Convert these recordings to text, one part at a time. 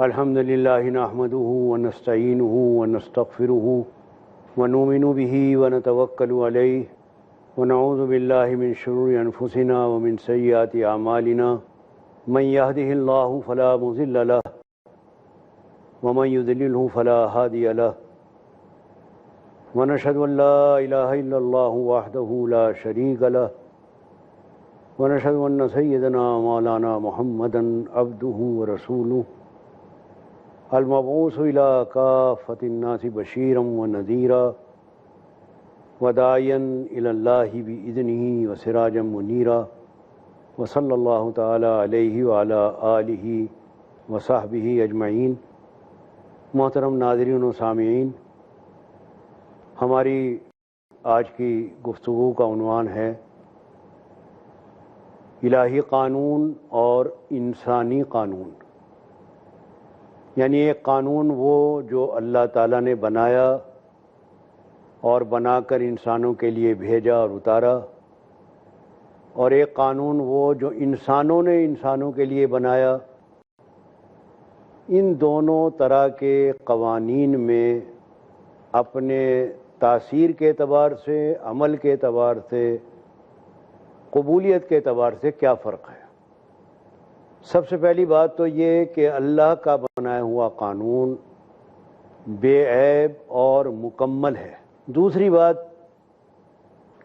الحمد لله نحمده ونستعينه ونستغفره ونؤمن به ونتوكل عليه ونعوذ بالله من شرور أنفسنا ومن سيئات أعمالنا من يهده الله فلا مضل له ومن يضلله فلا هادي له ونشهد أن لا إله إلا الله وحده لا شريك له ونشهد أن سيدنا مولانا محمدا عبده ورسوله المبعوث إلى كافة الناس بشيرا ونذيرا وداعيا إلى الله بإذنه وسراجا منيرا وصلى الله تعالى عليه وعلى آله وصحبه أجمعين۔ محترم ناظرین و سامعین، ہماری آج کی گفتگو کا عنوان ہے الہی قانون اور انسانی قانون، یعنی ایک قانون وہ جو اللہ تعالیٰ نے بنایا اور بنا کر انسانوں کے لیے بھیجا اور اتارا، اور ایک قانون وہ جو انسانوں نے انسانوں کے لیے بنایا۔ ان دونوں طرح کے قوانین میں اپنے تاثیر کے اعتبار سے، عمل کے اعتبار سے، قبولیت کے اعتبار سے کیا فرق ہے؟ سب سے پہلی بات تو یہ کہ اللہ کا بنایا ہوا قانون بے عیب اور مکمل ہے۔ دوسری بات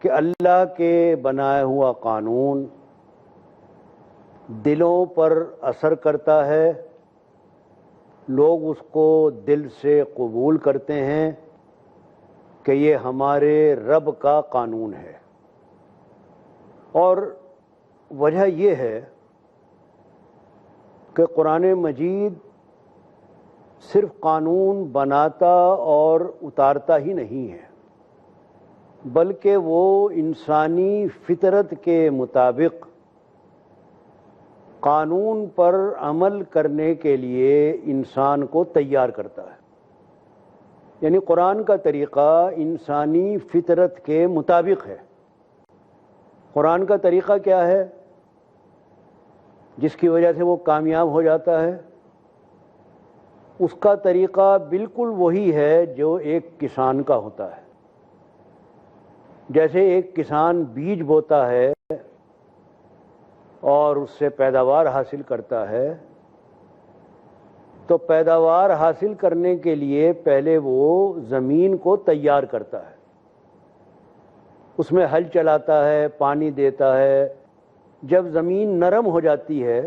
کہ اللہ کے بنایا ہوا قانون دلوں پر اثر کرتا ہے، لوگ اس کو دل سے قبول کرتے ہیں کہ یہ ہمارے رب کا قانون ہے۔ اور وجہ یہ ہے کہ قرآن مجید صرف قانون بناتا اور اتارتا ہی نہیں ہے، بلکہ وہ انسانی فطرت کے مطابق قانون پر عمل کرنے کے لیے انسان کو تیار کرتا ہے۔ یعنی قرآن کا طریقہ انسانی فطرت کے مطابق ہے۔ قرآن کا طریقہ کیا ہے جس کی وجہ سے وہ کامیاب ہو جاتا ہے؟ اس کا طریقہ بالکل وہی ہے جو ایک کسان کا ہوتا ہے۔ جیسے ایک کسان بیج بوتا ہے اور اس سے پیداوار حاصل کرتا ہے، تو پیداوار حاصل کرنے کے لیے پہلے وہ زمین کو تیار کرتا ہے، اس میں ہل چلاتا ہے، پانی دیتا ہے۔ جب زمین نرم ہو جاتی ہے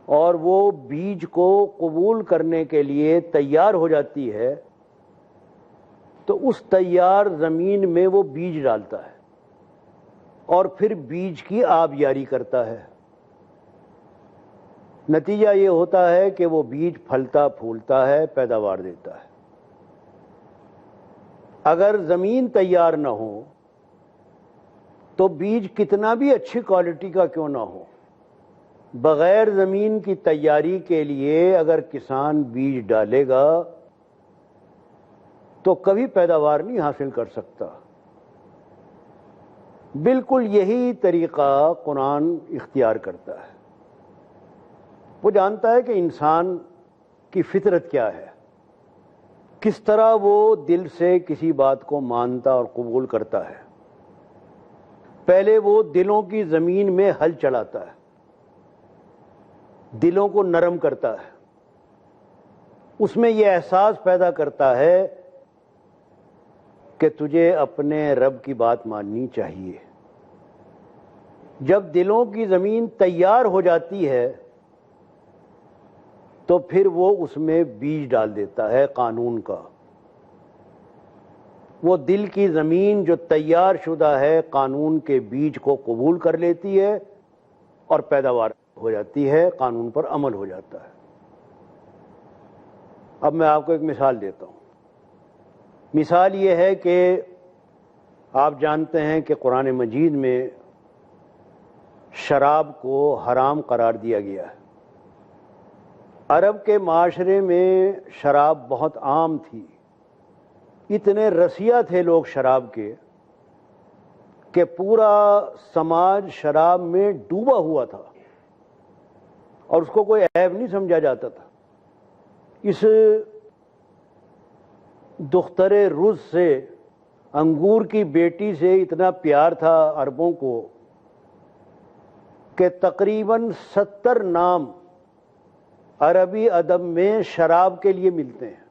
اور وہ بیج کو قبول کرنے کے لیے تیار ہو جاتی ہے، تو اس تیار زمین میں وہ بیج ڈالتا ہے اور پھر بیج کی آبیاری کرتا ہے۔ نتیجہ یہ ہوتا ہے کہ وہ بیج پھلتا پھولتا ہے، پیداوار دیتا ہے۔ اگر زمین تیار نہ ہو تو بیج کتنا بھی اچھی کوالٹی کا کیوں نہ ہو، بغیر زمین کی تیاری کے لیے اگر کسان بیج ڈالے گا تو کبھی پیداوار نہیں حاصل کر سکتا۔ بالکل یہی طریقہ قرآن اختیار کرتا ہے۔ وہ جانتا ہے کہ انسان کی فطرت کیا ہے، کس طرح وہ دل سے کسی بات کو مانتا اور قبول کرتا ہے۔ پہلے وہ دلوں کی زمین میں ہل چلاتا ہے، دلوں کو نرم کرتا ہے، اس میں یہ احساس پیدا کرتا ہے کہ تجھے اپنے رب کی بات ماننی چاہیے۔ جب دلوں کی زمین تیار ہو جاتی ہے تو پھر وہ اس میں بیج ڈال دیتا ہے قانون کا۔ وہ دل کی زمین جو تیار شدہ ہے قانون کے بیج کو قبول کر لیتی ہے اور پیداوار ہو جاتی ہے، قانون پر عمل ہو جاتا ہے۔ اب میں آپ کو ایک مثال دیتا ہوں۔ مثال یہ ہے کہ آپ جانتے ہیں کہ قرآن مجید میں شراب کو حرام قرار دیا گیا ہے۔ عرب کے معاشرے میں شراب بہت عام تھی، اتنے رسیا تھے لوگ شراب کے کہ پورا سماج شراب میں ڈوبا ہوا تھا۔ اور اس کو کوئی عیب نہیں سمجھا جاتا تھا۔ اس دختر رز سے، انگور کی بیٹی سے اتنا پیار تھا عربوں کو کہ تقریباً 70 نام عربی ادب میں شراب کے لیے ملتے ہیں،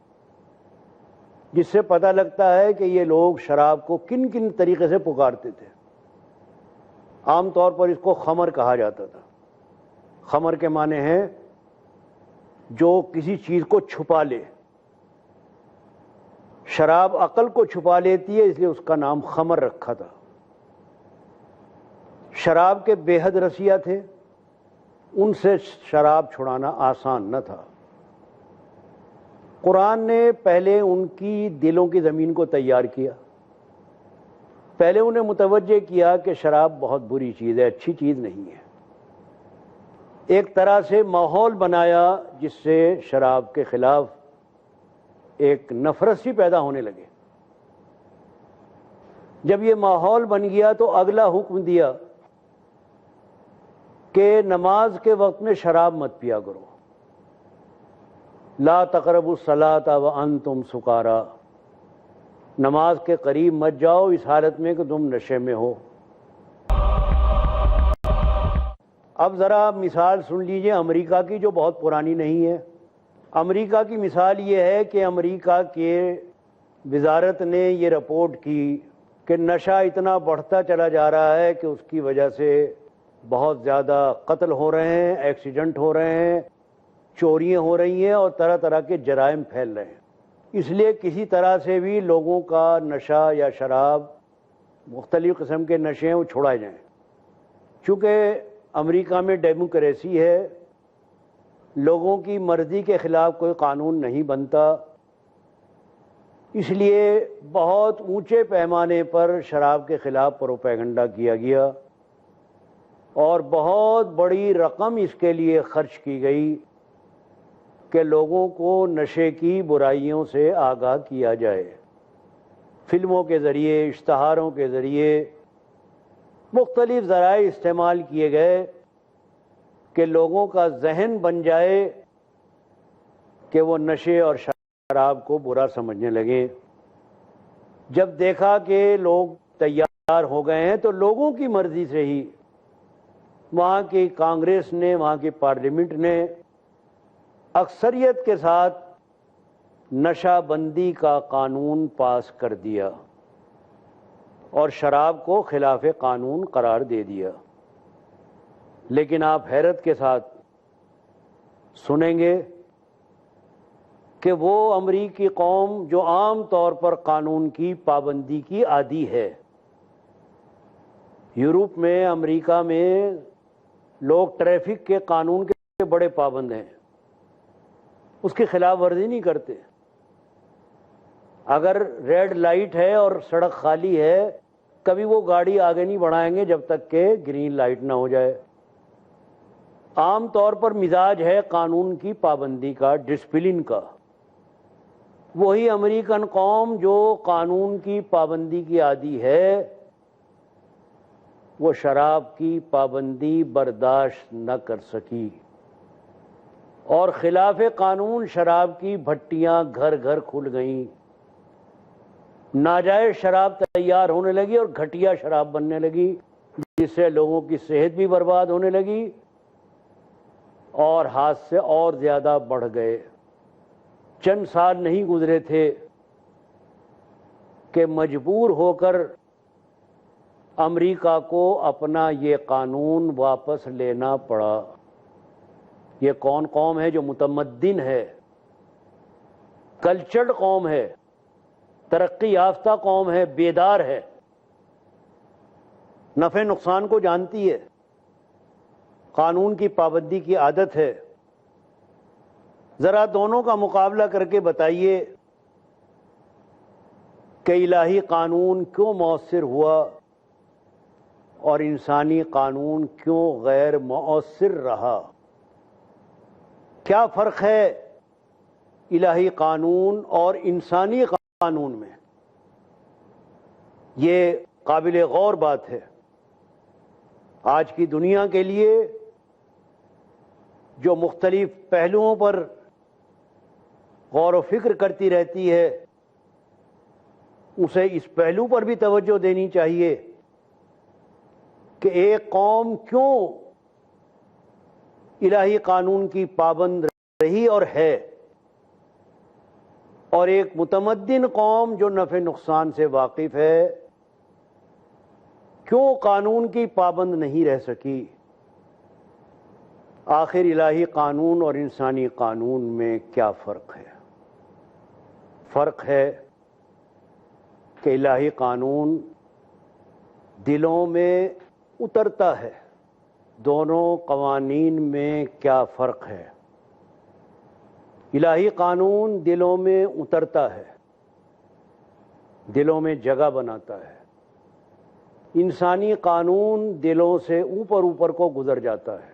جس سے پتہ لگتا ہے کہ یہ لوگ شراب کو کن کن طریقے سے پکارتے تھے۔ عام طور پر اس کو خمر کہا جاتا تھا۔ خمر کے معنی ہیں جو کسی چیز کو چھپا لے۔ شراب عقل کو چھپا لیتی ہے، اس لیے اس کا نام خمر رکھا تھا۔ شراب کے بے حد رسیہ تھے، ان سے شراب چھڑانا آسان نہ تھا۔ قرآن نے پہلے ان کی دلوں کی زمین کو تیار کیا، پہلے انہیں متوجہ کیا کہ شراب بہت بری چیز ہے، اچھی چیز نہیں ہے۔ ایک طرح سے ماحول بنایا جس سے شراب کے خلاف ایک نفرت سی پیدا ہونے لگے۔ جب یہ ماحول بن گیا تو اگلا حکم دیا کہ نماز کے وقت میں شراب مت پیا کرو۔ لا تقربوا الصلاۃ وانتم سکارا، نماز کے قریب مت جاؤ اس حالت میں کہ تم نشے میں ہو۔ اب ذرا مثال سن لیجئے امریکہ کی، جو بہت پرانی نہیں ہے۔ امریکہ کی مثال یہ ہے کہ امریکہ کے وزارت نے یہ رپورٹ کی کہ نشہ اتنا بڑھتا چلا جا رہا ہے کہ اس کی وجہ سے بہت زیادہ قتل ہو رہے ہیں، ایکسیڈنٹ ہو رہے ہیں، چوریاں ہو رہی ہیں اور طرح طرح کے جرائم پھیل رہے ہیں۔ اس لیے کسی طرح سے بھی لوگوں کا نشہ یا شراب، مختلف قسم کے نشے ہیں، وہ چھوڑائے جائیں۔ چونکہ امریکہ میں ڈیموکریسی ہے، لوگوں کی مرضی کے خلاف کوئی قانون نہیں بنتا، اس لیے بہت اونچے پیمانے پر شراب کے خلاف پروپیگنڈا کیا گیا اور بہت بڑی رقم اس کے لیے خرچ کی گئی کہ لوگوں کو نشے کی برائیوں سے آگاہ کیا جائے۔ فلموں کے ذریعے، اشتہاروں کے ذریعے مختلف ذرائع استعمال کیے گئے کہ لوگوں کا ذہن بن جائے کہ وہ نشے اور شراب کو برا سمجھنے لگے۔ جب دیکھا کہ لوگ تیار ہو گئے ہیں تو لوگوں کی مرضی سے ہی وہاں کی کانگریس نے، وہاں کی پارلیمنٹ نے اکثریت کے ساتھ نشہ بندی کا قانون پاس کر دیا اور شراب کو خلاف قانون قرار دے دیا۔ لیکن آپ حیرت کے ساتھ سنیں گے کہ وہ امریکی قوم جو عام طور پر قانون کی پابندی کی عادی ہے، یورپ میں، امریکہ میں لوگ ٹریفک کے قانون کے بڑے پابند ہیں، اس کی خلاف ورزی نہیں کرتے۔ اگر ریڈ لائٹ ہے اور سڑک خالی ہے، کبھی وہ گاڑی آگے نہیں بڑھائیں گے جب تک کہ گرین لائٹ نہ ہو جائے۔ عام طور پر مزاج ہے قانون کی پابندی کا، ڈسپلن کا۔ وہی امریکن قوم جو قانون کی پابندی کی عادی ہے، وہ شراب کی پابندی برداشت نہ کر سکی اور خلاف قانون شراب کی بھٹیاں گھر گھر کھل گئیں۔ ناجائز شراب تیار ہونے لگی اور گھٹیا شراب بننے لگی، جس سے لوگوں کی صحت بھی برباد ہونے لگی اور حادثے اور زیادہ بڑھ گئے۔ چند سال نہیں گزرے تھے کہ مجبور ہو کر امریکہ کو اپنا یہ قانون واپس لینا پڑا۔ یہ کون قوم ہے جو متمدن ہے، کلچرڈ قوم ہے، ترقی یافتہ قوم ہے، بیدار ہے، نفع نقصان کو جانتی ہے، قانون کی پابندی کی عادت ہے۔ ذرا دونوں کا مقابلہ کر کے بتائیے کہ الہی قانون کیوں مؤثر ہوا اور انسانی قانون کیوں غیر مؤثر رہا؟ کیا فرق ہے الہی قانون اور انسانی قانون میں؟ یہ قابل غور بات ہے۔ آج کی دنیا کے لیے جو مختلف پہلوؤں پر غور و فکر کرتی رہتی ہے، اسے اس پہلو پر بھی توجہ دینی چاہیے کہ ایک قوم کیوں الہی قانون کی پابند رہی اور ہے، اور ایک متمدن قوم جو نفع نقصان سے واقف ہے کیوں قانون کی پابند نہیں رہ سکی۔ آخر الہی قانون اور انسانی قانون میں کیا فرق ہے؟ فرق ہے کہ الہی قانون دلوں میں اترتا ہے۔ دونوں قوانین میں کیا فرق ہے؟ الہی قانون دلوں میں اترتا ہے، دلوں میں جگہ بناتا ہے۔ انسانی قانون دلوں سے اوپر اوپر کو گزر جاتا ہے،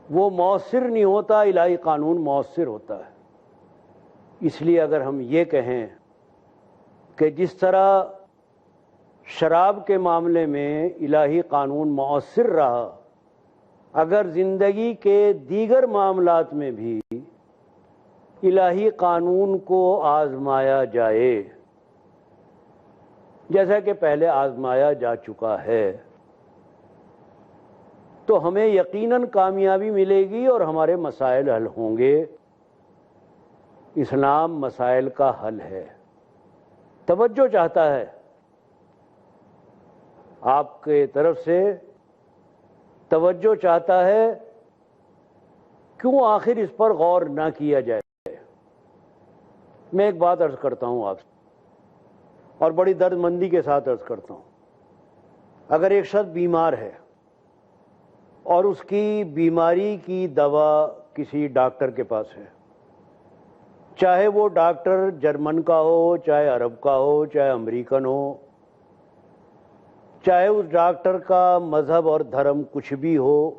وہ مؤثر نہیں ہوتا، الہی قانون مؤثر ہوتا ہے۔ اس لیے اگر ہم یہ کہیں کہ جس طرح شراب کے معاملے میں الہی قانون مؤثر رہا، اگر زندگی کے دیگر معاملات میں بھی الہی قانون کو آزمایا جائے جیسا کہ پہلے آزمایا جا چکا ہے، تو ہمیں یقیناً کامیابی ملے گی اور ہمارے مسائل حل ہوں گے۔ اسلام مسائل کا حل ہے، توجہ چاہتا ہے آپ کے طرف سے، توجہ چاہتا ہے کیوں آخر اس پر غور نہ کیا جائے۔ میں ایک بات عرض کرتا ہوں آپ سے، اور بڑی درد مندی کے ساتھ عرض کرتا ہوں۔ اگر ایک شخص بیمار ہے اور اس کی بیماری کی دوا کسی ڈاکٹر کے پاس ہے، چاہے وہ ڈاکٹر جرمن کا ہو، چاہے عرب کا ہو، چاہے امریکن ہو، چاہے اس ڈاکٹر کا مذہب اور دھرم کچھ بھی ہو،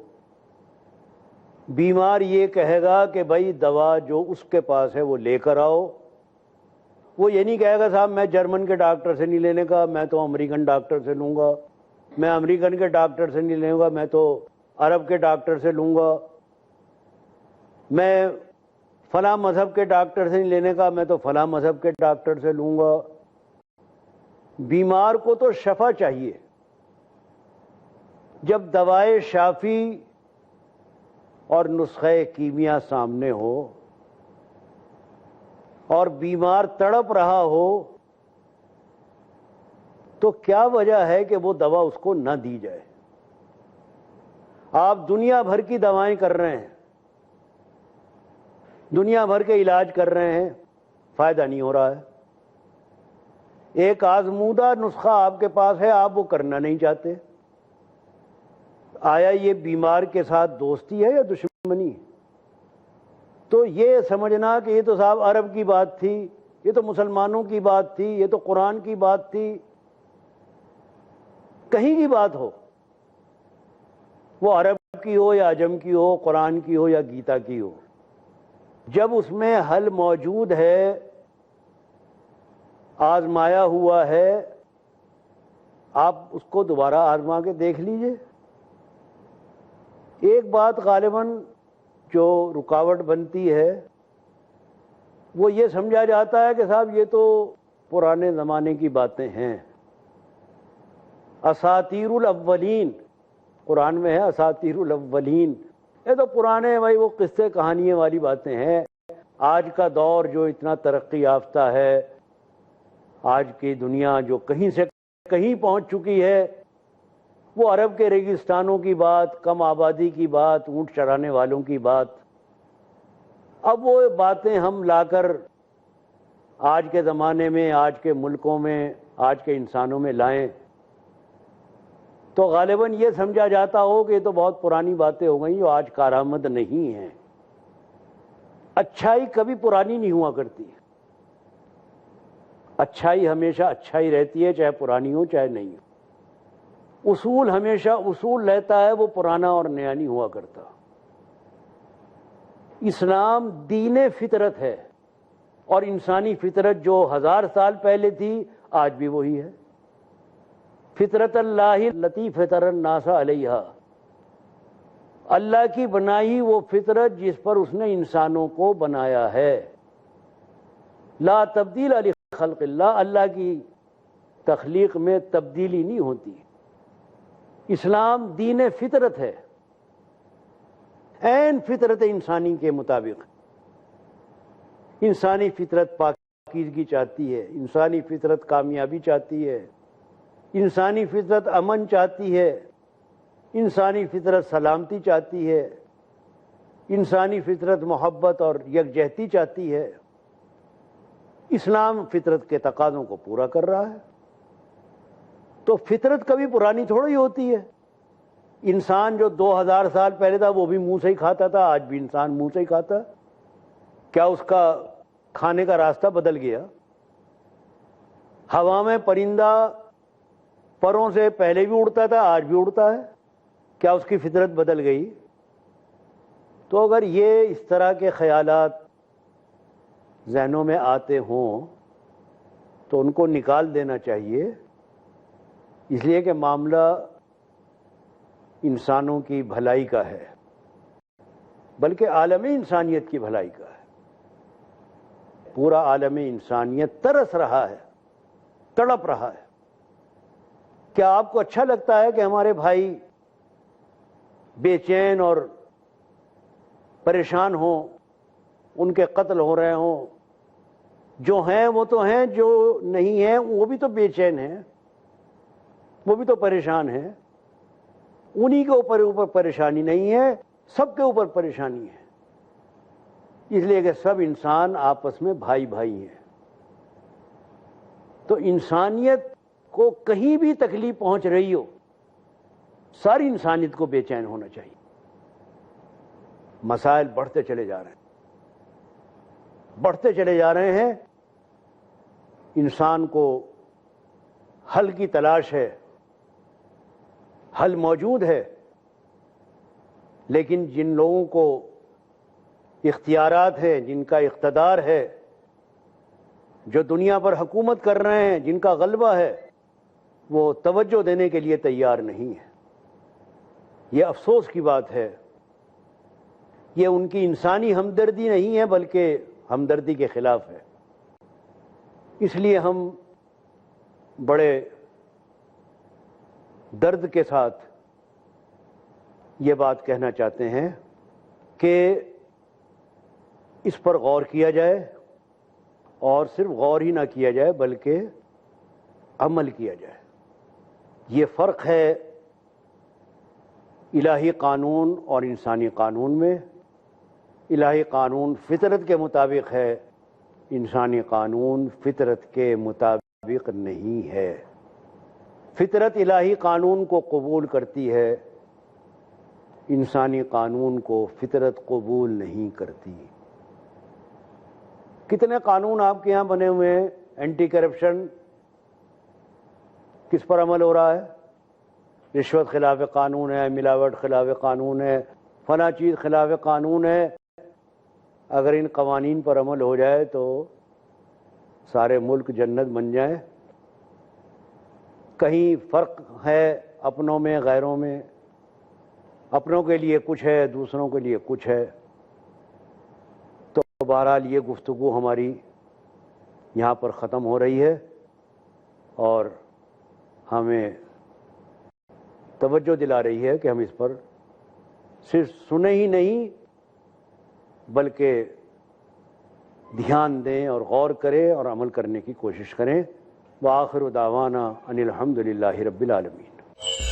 بیمار یہ کہے گا کہ بھائی دوا جو اس کے پاس ہے وہ لے کر آؤ۔ وہ یہ نہیں کہے گا صاحب میں جرمن کے ڈاکٹر سے نہیں لینے کا، میں تو امریکن ڈاکٹر سے لوں گا، میں امریکن کے ڈاکٹر سے نہیں لوں گا، میں تو عرب کے ڈاکٹر سے لوں گا، میں فلاں مذہب کے ڈاکٹر سے نہیں لینے کا، میں تو فلاں مذہب کے ڈاکٹر سے لوں گا۔ بیمار کو تو شفا چاہیے۔ جب دوائے شافی اور نسخہ کیمیا سامنے ہو اور بیمار تڑپ رہا ہو تو کیا وجہ ہے کہ وہ دوا اس کو نہ دی جائے؟ آپ دنیا بھر کی دوائیں کر رہے ہیں، دنیا بھر کے علاج کر رہے ہیں، فائدہ نہیں ہو رہا ہے۔ ایک آزمودہ نسخہ آپ کے پاس ہے، آپ وہ کرنا نہیں چاہتے۔ آیا یہ بیمار کے ساتھ دوستی ہے یا دشمنی؟ تو یہ سمجھنا کہ یہ تو صاحب عرب کی بات تھی، یہ تو مسلمانوں کی بات تھی، یہ تو قرآن کی بات تھی، کہیں کی بات ہو، وہ عرب کی ہو یا عجم کی ہو، قرآن کی ہو یا گیتا کی ہو، جب اس میں حل موجود ہے، آزمایا ہوا ہے، آپ اس کو دوبارہ آزما کے دیکھ لیجئے۔ ایک بات غالباً جو رکاوٹ بنتی ہے وہ یہ سمجھا جاتا ہے کہ صاحب یہ تو پرانے زمانے کی باتیں ہیں، اساطیر الاولین، قرآن میں ہے اساطیر الاولین، یہ تو پرانے بھائی وہ قصے کہانیاں والی باتیں ہیں۔ آج کا دور جو اتنا ترقی یافتہ ہے، آج کی دنیا جو کہیں سے کہیں پہنچ چکی ہے، وہ عرب کے ریگستانوں کی بات، کم آبادی کی بات، اونٹ چرانے والوں کی بات، اب وہ باتیں ہم لا کر آج کے زمانے میں، آج کے ملکوں میں، آج کے انسانوں میں لائیں تو غالباً یہ سمجھا جاتا ہو کہ یہ تو بہت پرانی باتیں ہو گئیں جو آج کارآمد نہیں ہیں۔ اچھائی کبھی پرانی نہیں ہوا کرتی، اچھائی ہمیشہ اچھائی رہتی ہے، چاہے پرانی ہو چاہے نہیں ہو۔ اصول ہمیشہ اصول رہتا ہے، وہ پرانا اور نیا نہیں ہوا کرتا۔ اسلام دین فطرت ہے، اور انسانی فطرت جو 1000 سال پہلے تھی آج بھی وہی ہے۔ فطرت اللہ التی فطر الناس علیہا، اللہ کی بنائی وہ فطرت جس پر اس نے انسانوں کو بنایا ہے. لا تبدیل لخلق اللہ، اللہ کی تخلیق میں تبدیلی نہیں ہوتی. اسلام دین فطرت ہے، عین فطرت انسانی کے مطابق. انسانی فطرت پاکیزگی چاہتی ہے، انسانی فطرت کامیابی چاہتی ہے، انسانی فطرت امن چاہتی ہے، انسانی فطرت سلامتی چاہتی ہے، انسانی فطرت محبت اور یکجہتی چاہتی ہے. اسلام فطرت کے تقاضوں کو پورا کر رہا ہے. تو فطرت کبھی پرانی تھوڑی ہوتی ہے. انسان جو 2000 سال پہلے تھا وہ بھی منہ سے ہی کھاتا تھا، آج بھی انسان منہ سے ہی کھاتا ہے. کیا اس کا کھانے کا راستہ بدل گیا؟ ہوا میں پرندہ پروں سے پہلے بھی اڑتا تھا، آج بھی اڑتا ہے. کیا اس کی فطرت بدل گئی؟ تو اگر یہ اس طرح کے خیالات ذہنوں میں آتے ہوں تو ان کو نکال دینا چاہیے، اس لیے کہ معاملہ انسانوں کی بھلائی کا ہے، بلکہ عالم انسانیت کی بھلائی کا ہے. پورا عالم انسانیت ترس رہا ہے، تڑپ رہا ہے. کیا آپ کو اچھا لگتا ہے کہ ہمارے بھائی بے چین اور پریشان ہوں، ان کے قتل ہو رہے ہوں؟ جو ہیں وہ تو ہیں، جو نہیں ہیں وہ بھی تو بے چین ہیں، وہ بھی تو پریشان ہیں. انہی کے اوپر پریشانی نہیں ہے، سب کے اوپر پریشانی ہے. اس لیے کہ سب انسان آپس میں بھائی بھائی ہیں. تو انسانیت کو کہیں بھی تکلیف پہنچ رہی ہو، ساری انسانیت کو بے چین ہونا چاہیے. مسائل بڑھتے چلے جا رہے ہیں، بڑھتے چلے جا رہے ہیں. انسان کو حل کی تلاش ہے، حل موجود ہے، لیکن جن لوگوں کو اختیارات ہیں، جن کا اقتدار ہے، جو دنیا پر حکومت کر رہے ہیں، جن کا غلبہ ہے، وہ توجہ دینے کے لیے تیار نہیں ہے. یہ افسوس کی بات ہے. یہ ان کی انسانی ہمدردی نہیں ہے بلکہ ہمدردی کے خلاف ہے. اس لیے ہم بڑے درد کے ساتھ یہ بات کہنا چاہتے ہیں کہ اس پر غور کیا جائے، اور صرف غور ہی نہ کیا جائے بلکہ عمل کیا جائے. یہ فرق ہے الہی قانون اور انسانی قانون میں. الہی قانون فطرت کے مطابق ہے، انسانی قانون فطرت کے مطابق نہیں ہے. فطرت الہی قانون کو قبول کرتی ہے، انسانی قانون کو فطرت قبول نہیں کرتی. کتنے قانون آپ کے ہاں بنے ہوئے ہیں؟ اینٹی کرپشن کس پر عمل ہو رہا ہے؟ رشوت خلاف قانون ہے، ملاوٹ خلاف قانون ہے، فلاں چیز خلاف قانون ہے. اگر ان قوانین پر عمل ہو جائے تو سارے ملک جنت بن جائیں. کہیں فرق ہے اپنوں میں غیروں میں، اپنوں کے لیے کچھ ہے، دوسروں کے لیے کچھ ہے. تو بہرحال یہ گفتگو ہماری یہاں پر ختم ہو رہی ہے، اور ہمیں توجہ دلا رہی ہے کہ ہم اس پر صرف سنیں ہی نہیں بلکہ دھیان دیں اور غور کریں اور عمل کرنے کی کوشش کریں. وآخر دعوانا ان الحمد للہ رب العالمین.